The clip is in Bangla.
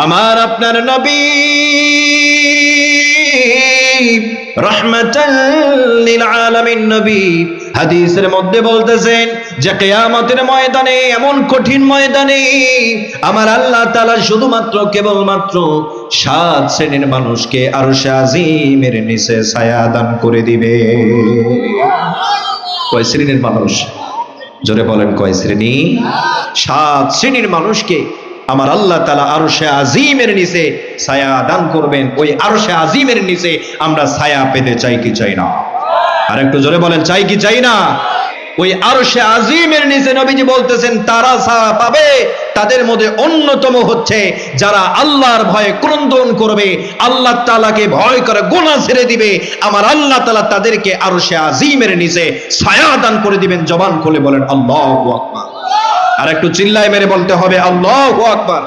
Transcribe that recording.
আমার আপনার নবী রাহমাতাল লিল আলামিন নবী হাদিসের মধ্যে বলতেছেন যে কিয়ামতের ময়দানে, এমন কঠিন ময়দানে আমার আল্লাহ তাআলা শুধুমাত্র কেবলমাত্র 7 শ্রেণীর মানুষকে আরশে আজিমের নিচে ছায়া দান করে দিবে। কয় শ্রেণীর মানুষ? জোরে বলেন, কয় শ্রেণী? 7 শ্রেণীর মানুষকে আমার আল্লাহ তাআলা আরশে আজিমের নিচে ছায়া দান করবেন। ওই আরশে আজিমের নিচে আমরা ছায়া পেতে চাই কি চাই না? আর একটু জোরে বলেন, চাই কি চাই না? ওই আরশে আজিমের নিচে নবীজি বলতেছেন তারা ছায়া পাবে, তাদের মধ্যে অন্যতম হচ্ছে যারা আল্লাহর ভয়ে ক্রন্দন করবে, আল্লাহ তাআলাকে ভয় করে গুনাহ ছেড়ে দিবে। আমার আল্লাহ তাআলা তাদেরকে আরশে আজিমের নিচে ছায়া দান করে দিবেন। জবান খুলে বলেন আল্লাহু আকবার। আর একটু চিল্লায় মেরে বলতে হবে আল্লাহু আকবার।